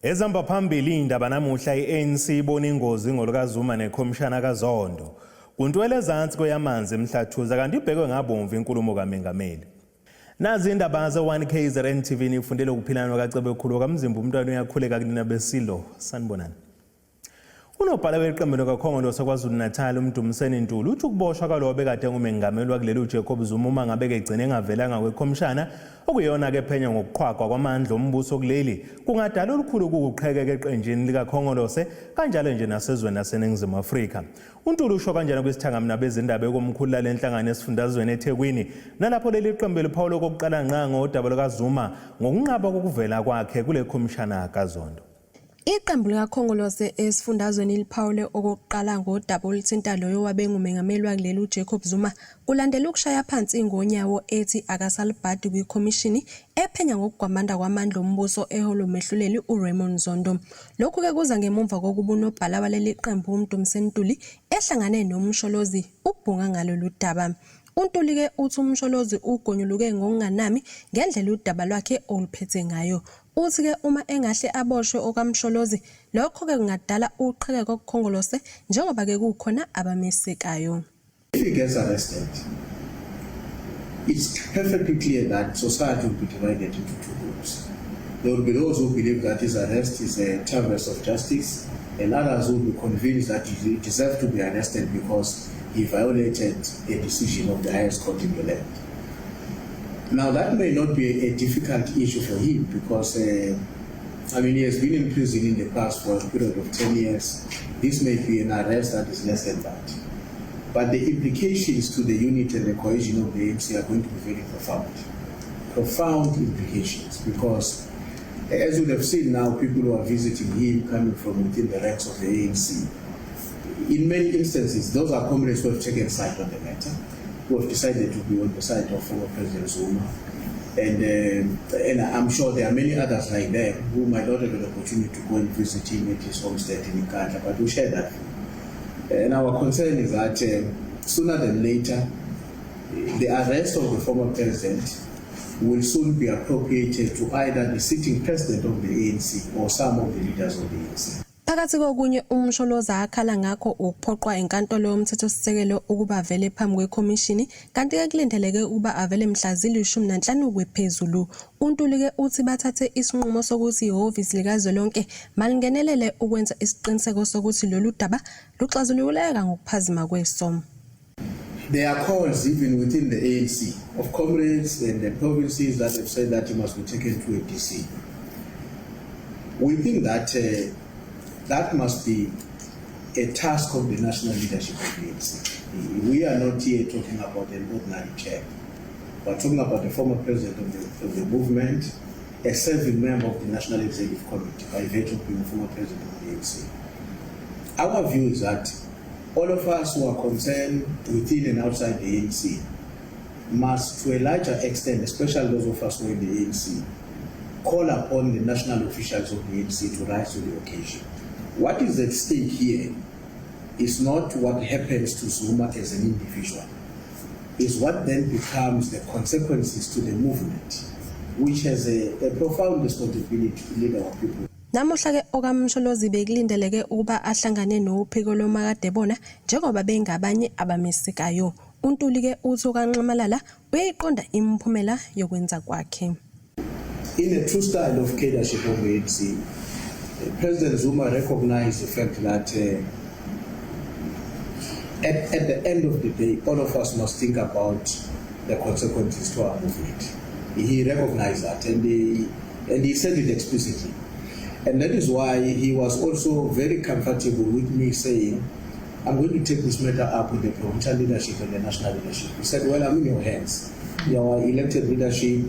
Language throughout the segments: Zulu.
Ezamba phambili indaba namuhla iANC ibona ingozi ngolukaZuma nekhomishana kaZondo. Kuntwele ezansi kweyamanzi emhlathuza kanti ibhekwe ngabomvu inkulumo kaMengameli. Nazi indaba ze1KZNTV nifundele ukuphilana kaCebe khulu kaMzimba umntwana uyakhuleka kunina besilo sanibonani. Unobhala weqembu kaKhongolose KwaZulu-Natal uMdumiseni Ntuli uthi ukuboshwa kwalo bekade ngumengameli wakuleli Jacob Zuma uma ngabe egcine engavelanga kwekhomishana okuyona ke phenya ngokuqhwaqwa kwamandla ombuso kuleli kungadala olukhulu ukuqhekeka eqenjini likaKhongolose kanjalo nje nasezweni laseNingizimu Afrika. uNtuli usho kanjani kwisithangamna bezindaba ekomkhulu lenhlangano esifundazweni eThekwini nalapho leli qembu liphawula okokuqala ngqa ngodaba lukaZuma ngokunqaba kokuvela kwakhe kule khomishana kaZondo. Iqembu likaKhongolose esifundazweni liphawule okokuqala ngodaba oluthinta loyo wabengumengameli wakuleli Jacob Zuma kulandela ukushaya phansi ingonyawo ethi akasalibhadi kwikhomishini ephenya ngokugwamanda kwamandla ombuso eholo mehluleli uRaymond Zondo. Lokhu ke kuza ngemuva kokuba unobhala waleli qembu uMdumiseni Ntuli ehlangane nomsholozi ukubhunga ngalolu daba. uNtuli ke uthi umsholozi ugonyuluke ngokunganami ngendlela udaba lwakhe oluphethe ngayo. Uthi ke uma engahle aboshwe okamsholozi lokho ke kungadala uqhekeko kuKhongolose njengoba ke kukhona abamesekayo. If he gets arrested, it's perfectly clear that society will be divided into two groups. There will be those who believe that his arrest is a traverse of justice, and others will be convinced that he deserves to be arrested because he violated a decision of the highest court in the land. Now that may not be a difficult issue for him because he has been in prison in the past for a period of 10 years. This may be an arrest that is less than that. But the implications to the unity and the cohesion of the ANC are going to be very profound. Profound implications because as you have seen now, people who are visiting him coming from within the ranks of the ANC. In many instances, those are comrades who have taken side on the matter, who have decided to be on the side of former President Zuma. And I'm sure there are many others like them who might not have an opportunity to go and visit him at his homestead in Nkandla, but we share that. And our concern is that sooner than later, the arrest of the former president will soon be appropriated to either the sitting president of the ANC or some of the leaders of the ANC. Phakathi kokunye umsholoza akhala ngakho ukuphoqwa enkantolo yomthethosisekelo ukuba vele phambi kwekhomishini kanti ke kulindeleke ukuba avele mhla zili-15 kwephezulu. uNtuli ke uthi bathathe isinqumo sokuthi ihhovisi likazwelonke malingenelele ukwenza isiqiniseko sokuthi lolu daba luxazululeka ngokuphazima kwesomo. There are calls even within the ANC of comrades and the provinces that have said that he must be taken to a DC. We think that that must be a task of the national leadership of the ANC. We are not here talking about an ordinary chair. We are talking about the former president of the movement, a serving member of the National Executive Committee by virtue of being the former president of the ANC. Our view is that all of us who are concerned within and outside the ANC must, to a larger extent, especially those of us who are in the ANC, call upon the national officials of the ANC to rise to the occasion. What is at stake here is not what happens to Zuma as an individual. It's what then becomes the consequences to the movement, which has a profound responsibility to lead our people. Namuhla ke okamsholozi bekulindeleke ukuba ahlangane nophiko lomakadebona njengoba bengabanye abamesekayo. uNtuli ke uthi okanxamalala uyayiqonda imiphumela yokwenza kwakhe. In a true style of leadership of the ANC, President Zuma recognized the fact that at the end of the day, all of us must think about the consequences to our movement. He recognized that and he said it explicitly. And that is why he was also very comfortable with me saying, I'm going to take this matter up with the provincial leadership and the national leadership. He said, well, I'm in your hands. You are elected leadership.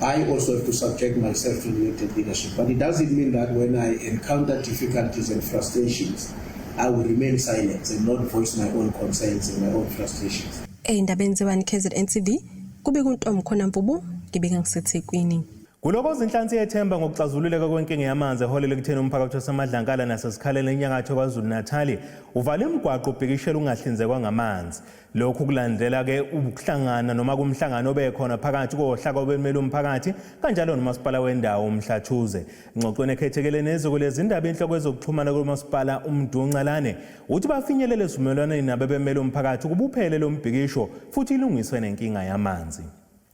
I also have to subject myself to elected leadership. But it doesn't mean that when I encounter difficulties and frustrations, I will remain silent and not voice my own concerns and my own frustrations. Endabeni ze1KZNTV, kube kuntomkhona Mpubu, ngibeka ngiseThekwini. Kuloko zinhlansi yethemba ngokuxazululeka kwenkinga yamanzi eholele ekutheni umphakathi waseMadlankala nasesikhaleni enyakatho KwaZulu-Natal uvala imigwaqo ubhikishela ungahlinzekwa ngamanzi. Lokhu kulandela ke ukuhlangana noma kumhlangano obekhona phakathi kohlaka obemele umphakathi kanjalo nomasipala wendawo uMhlathuze. Ingxoxweni ekhethekele neziko lezindaba inhloko ezokuxhumana kumasipala uMdunqalane uthi bafinyelele esivumelwaneni nabebemele umphakathi kubuphele lo mbhikisho futhi ilungiswe nenkinga yamanzi.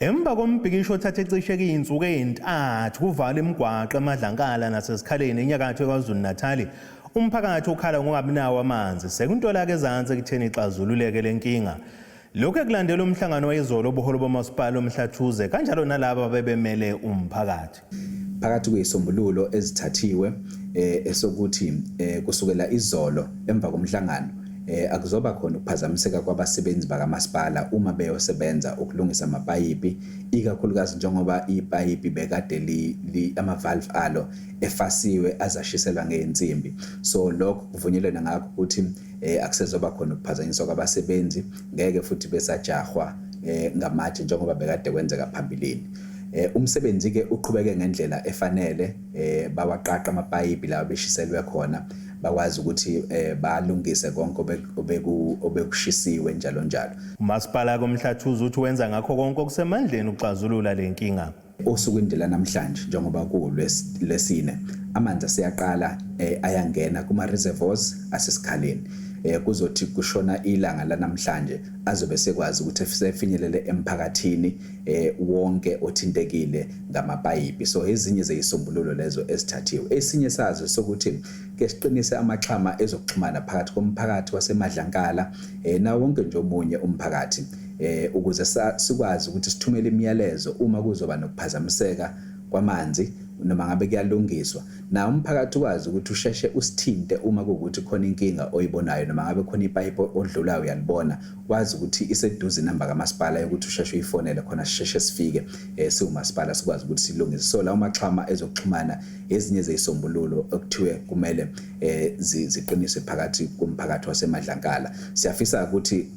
Emva kombhikisho othathe cishe insuku ezintathu kuvala imigwaqo eMadlankala nasesikhaleni enyakatho KwaZulu-Natal umphakathi ukhala ngokungabinawo amanzi sekuntolaka ezantsi ekutheni ixazululeke lenkinga. Lokhu kulandela umhlangano wayizolo obuholo bomasipala uMhlathuze kanjalo nalabo abebemele umphakathi. Phakathi kwezisombululo ezithathiwe esokuthi kusukela izolo emva komhlangano akuzoba khona ukuphazamiseka kwabasebenzi bakamasipala uma beyosebenza ukulungisa amapayipi ikakhulukazi njengoba ipayipi bekade ama valve alo efasiwe azashiselwa ngeensimbi. So lokho kuvunyelwana ngakho ukuthi akusezoba khona ukuphazanyiswa kwabasebenzi ngeke futhi besajahwa ngamatshe njengoba bekade kwenzeka phambilini. Umsebenzi ke uqhubeke ngendlela efanele bawaqaqa amapayipi lawo beshiselwe khona bakwazi ukuthi balungise konke obekushisiwe njalo njalo. Umasipala koMhlathuze uthi wenza ngakho konke okusemandleni ukuxazulula lenkinga. Osuku indlela namhlanje njengoba kulesine amanzi asiyaqala ayangena kuma reservoirs asesikhaleni. Kuzothi kushona ilanga lanamhlanje azobe sekwazi ukuthi sefinyelele emphakathini wonke othintekile ngamapayipi. So ezinye zezisombululo lezo esithathiwe. Esinye sazo sokuthi ke siqinise amaxhama ezokuxhumana phakathi komphakathi waseMadlankala nawo wonke nje omunye umphakathi ukuze sikwazi ukuthi sithumele imiyalezo uma kuzoba nokuphazamiseka kwamanzi noma ngabe kuyalungiswa na umphakathi ukwazi ukuthi usheshe usithinte uma kuukuthi khona inkinga oyibonayo noma ngabe khona ipayipi odlulayo uyalibona wazi ukuthi iseduze inamba kamasipala ukuthi usheshe uyifonele khona sisheshe sifike siumasipala sikwazi ukuthi silungise. So la umaxhama ezokuxhumana ezinye zezisombululo okuthiwe kumele ziqiniswe phakathi komphakathi waseMadlankala. Siyafisa ukuthi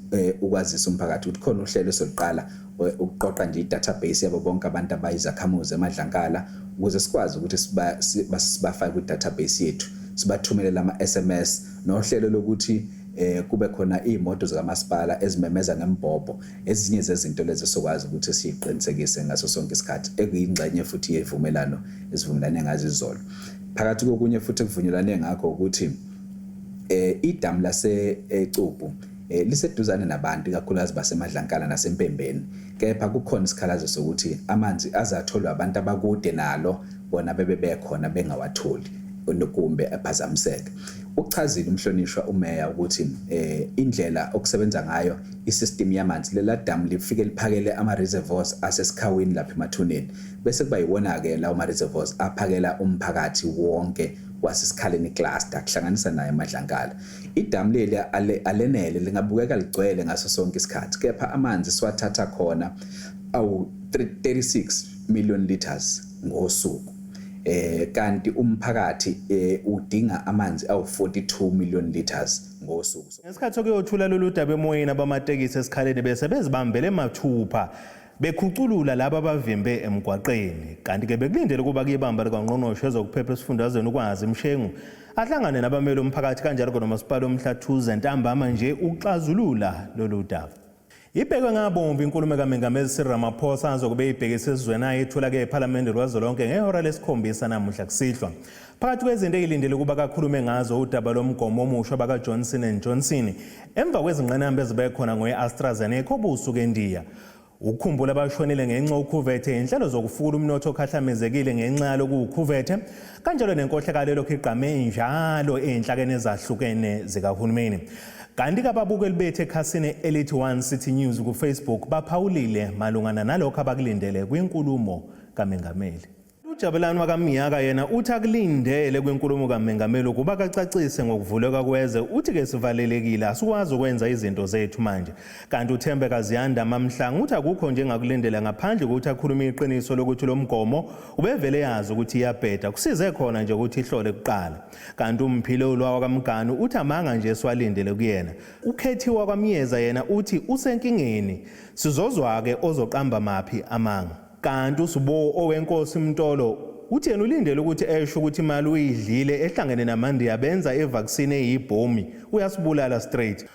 ukwazisa umphakathi ukuthi khona uhlelo esoqala ukuqoqa nje i-database yabo bonke abantu abayizakhamuzi eMadlankala ukuze sikwazi ukuthi sibafake ku-database yethu sibathumelele ama-SMS nohlelo lokuthi kube khona imoto zikamasipala ezimemeza ngembhobho. Ezinye zezinto lezi sokwazi ukuthi siqinisekise ngaso sonke isikhathi ekuyingxenye futhi yevumelano esivumelane ngazo izolo. Phakathi kokunye futhi kuvunyelane ngakho ukuthi idamu lase Ecuphu liseduzane nabantu kakhulukazi baseMadlankala nasempembeni kepha kukhona isikhalazo sokuthi amanzi azatholwa abantu abakude nalo bona bebekhona bengawatholi nokumbe ephazamiseka. Ukuchazile umhlonishwa umeya ukuthi indlela okusebenza ngayo isystem yamanzi lela damu lifike liphakele ama reservoirs asesikhawini lapha emathuneni bese kuba yiwona ke lawo ama reservoirs aphakela umphakathi wonke wasesikhaleni cluster kuhlanganisa naye eMadlankala. Idamu leli alenele lingabukeka ligcwele ngaso sonke isikhathi kepha amanzi siwathatha khona awu 36 million liters ngosuku. Kanti umphakathi udinga amanzi awu 42 million liters ngosuku. Ngesikhathi sokuyothula lolu daba emoyeni abamatekisi esikhaleni bese bezibambele mathupha bekhuculula laba abavimbe emgwaqeni kanti ke bekulindele kuba kuyibamba likangqongqoshe ezokuphepha esifundazweni ukwazi imshengu ahlangane nabameli umphakathi kanjalo konomasipala uMhlathuze ntambama nje ukuxazulula lolu daba. Ibhekwe ngabomvu inkulumo kaMengameli Cyril Ramaphosa azokube ibhekise esizweni ayethula ke ePhalamende lwazolonke ngehora lesikhombisa namuhla kusihlwa. Phakathi kwezinto ezilindele kuba kakhulume ngazo udaba lomgomo omusha baka Johnson & Johnson emva kwezingqinamba ezibekhona ngoAstraZeneca obusuku eNdiya. Ukukhumbula abashonile ngenxa ukhuvethe inhlelo zokufukula umnotho okhahlamezekile ngenxa yaloku ukhuvethe kanjalo nenkohlakalo lokhiqame njalo enhlakeni ezahlukene zikahulumeni. Kanti kababukeli bethu ekhasini elithi One City News ku Facebook baphawulile malungana nalokho abakulindele kwinkulumo kaMengameli. uJabulani wakamiyaka yena uthi akulindele kwenkulumo kaMengameli ukuba kacacise ngokuvuleka kweze uthi ke sivalelekile asikwazi ukwenza izinto zethu manje kanti uThembeka Ziyanda Mamhlanga uthi akukho njengakulindela ngaphandle ukuthi akhulume iqiniso lokuthi lo mgomo ubevele yazi ukuthi iyabheda kusize khona nje ukuthi ihlole kuqala kanti umphilo lwa kwaMganu uthi amanga nje swalindele kuyena ukhethiwa kwaMyeza yena uthi usenkingeni sizozwa ke ozoqamba maphi amanga. kanti uSibo owenkosi Mtolo uthi yena ulindele ukuthi esho ukuthi imali uyidlile ehlangene namandi yabenza evaccine eyibhomi uyasibulala straight.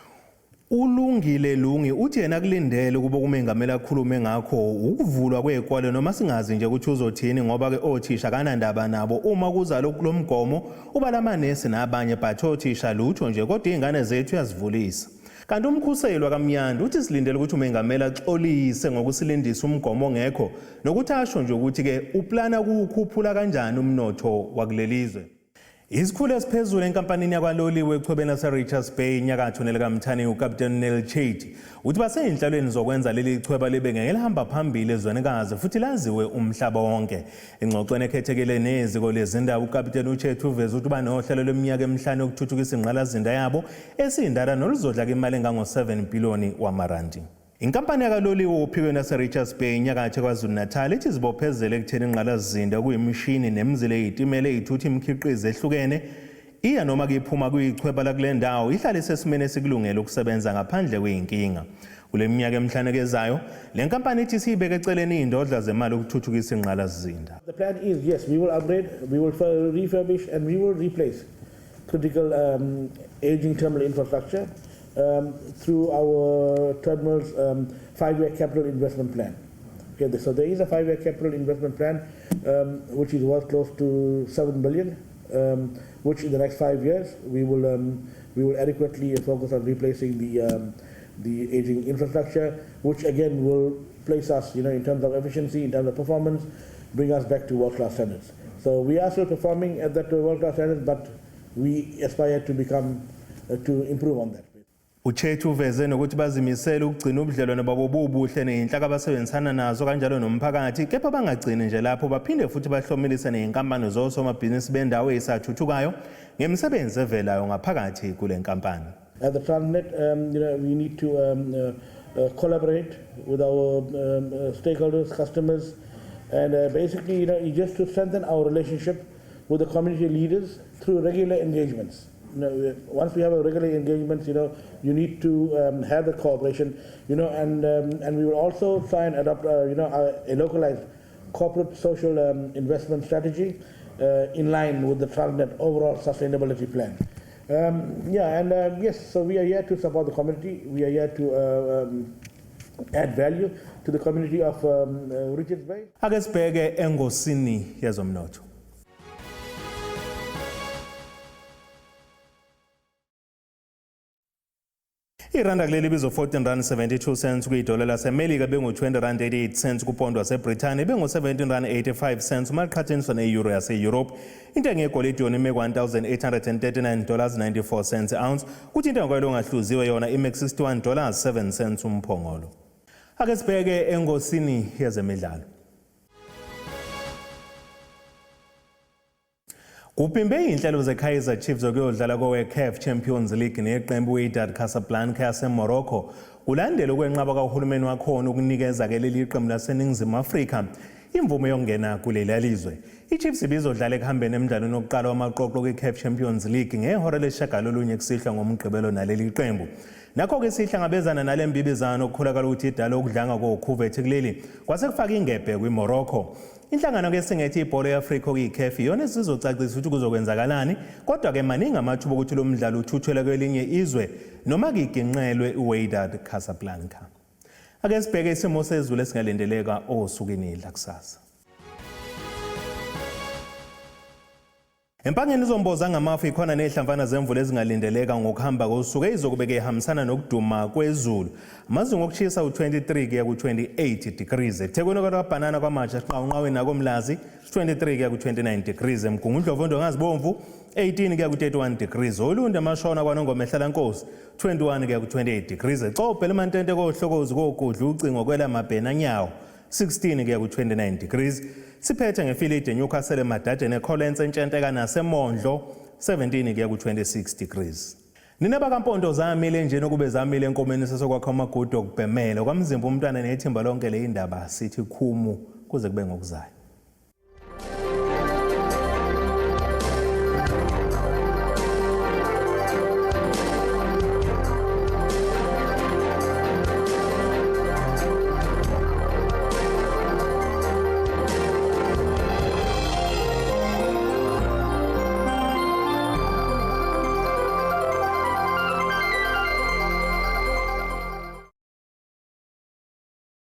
Ulungile Lungi uthi yena kulindele kuba kumengamela akhulume ngakho ukuvulwa kwezikole noma singazi nje ukuthi uzothini ngoba ke othisha kanandaba nabo uma kuza kulomgomo ubalamanesi nabanye but othisha lutho nje kodwa izingane zethu yazivulisa. Kanti umkhuseli wakamnyanda uthi silindele ukuthi umengamela axolise ngokusilindisa umgomo ngekho nokuthi asho nje ukuthi ke uplana ukukhuphula kanjani umnotho wakulelizwe. Isikhulu esiphezulu enkampanini yakwaloliwe echwebeni lase-Richards Bay enyakatho nelikaMthani uCaptain Nel Chate uthi baseyinhlalweni zokwenza leli chweba libe ngelihamba phambili ezwenikazi futhi laziwe umhlaba wonke. Engxoxweni ekhethekile neziko lezindaba uCaptain uChate uveze ukuthi banohlelo leminyaka emihlanu yokuthuthukisa ingqalazinda yabo esindala noluzodla imali engango-7 billion wamarandi. Inkampani yakaloliwe ophikweni lase-Richards Bay enyakatho KwaZulu-Natal ithi zibophezele ekutheni ingqalazinda kuyimishini nemizila eyitimela eyithutha imikhiqizo ehlukene iya noma iphuma kuyichweba lakule ndawo ihlale sesimene esikulungele ukusebenza ngaphandle kweyinkinga. Kule minyaka emihlanu ezayo le nkampani ithi siyibeke eceleni indodla zemali ukuthuthukisa ingqalazinda. The plan is, yes, we will upgrade, we will refurbish and we will replace critical aging terminal infrastructure through our terminal's 5-year capital investment plan. Okay, so there is a 5-year capital investment plan which is worth close to 7 billion, which in the next 5 years we will adequately focus on replacing the aging infrastructure, which again will place us, in terms of efficiency, in terms of performance, bring us back to world-class standards. So we are still performing at that world-class standards, but we aspire to to improve on that. Uchethu uveze nokuthi bazimisela ukugcina ubudlelwano babo bubuhle nezinhlaka abasebenzisana nazo kanjalo nomphakathi kepha bangagcini nje lapho baphinde futhi bahlomelise nezinkampani zosomabhizinisi bendawo ezisathuthukayo ngemisebenzi evelayo ngaphakathi kule nkampani. At the Transnet, we need to collaborate with our stakeholders, customers, and basically, just to strengthen our relationship with the community leaders through regular engagements. Once we have a regular engagement, you need to have the cooperation, and we will also try and adopt, a localized corporate social investment strategy in line with the Transnet overall sustainability plan. Yes, so we are here to support the community. We are here to add value to the community of Richards Bay. Ake sibheke engosini yezomnotho. Iranda kuleli bizo R14.72 kuyidola laseMelika bengu-20.88 kupondo waseBrithani bengu-17.85 uma liqhathaniswa ne-euro yase-Europe. Intengo yegolide yona ime $1,839.94 ounce kuthi intengo kwelo ngahluziwe yona ime $61.07 umphongolo. Ake sibheke engosini yezemidlalo. Kupimbe inhlelo zeKaizer Chiefs zokuyodlala kowe-CAF Champions League neqembu Wydad Casablanca yaseMorocco kulandela ukwenqaba kahulumeni wakhona ukunikeza ke leli qembu laseNingizimu Afrika imvume yokungena kuleli lizwe. iChiefs ibizodlala ekuhambeni emidlalweni wokuqala wamaqoqo kwiCAF Champions League ngehora lesishagalolunye kusihlwa ngomgqibelo naleli qembu. Nakho-ke sihlangabezana nale mbibizano okukhulakala ukuthi idala okudlanga kokhuvethe kuleli kwase kufaka ingebhe kwiMorocco. Inhlangano ke singethi ibhola yeAfrika okuyiCAF iyona esizocacisa ukuthi kuzokwenzakalani kodwa ke maningi amathuba ukuthi lo mdlalo uthuthwele kwelinye izwe noma kiginqelwe uWydad Casablanca. Ake sibheke isimo sezulu esingalindeleka osukwini lakusasa. Empangeni izomboza ngamafu ikhona nehlamvana zemvula ezingalindeleka ngokuhamba kosuku ezokubeke ihambisana nokuduma kwezulu. Amazinga okushisa u23 kuya ku28 degrees. Ethekwini kwaBanana kwaMatsha siqhawunqaweni nakoMlazi 23 kuya ku29 degrees. Emgungundlovondo ngazibomvu 18 kuya ku31 degrees. Olunde amashona kwaNongoma ehlalankosi 21 kuya ku28 degrees. Ecobhe lemantente kohlokozi kokudla ucingo kwela mabhena nyawo 16 kuya ku29 degrees. Siphethe ngefilide Newcastle eMadade neCollins entshenteka naseMondlo 17 kuya ku26 degrees. Nina bakampondo zamile nje nokube zamile enkomeni sesokwakha amagudu okubhemela kwamzimba umntwana nethimba lonke le indaba sithi khumu kuze kube ngokuzayo.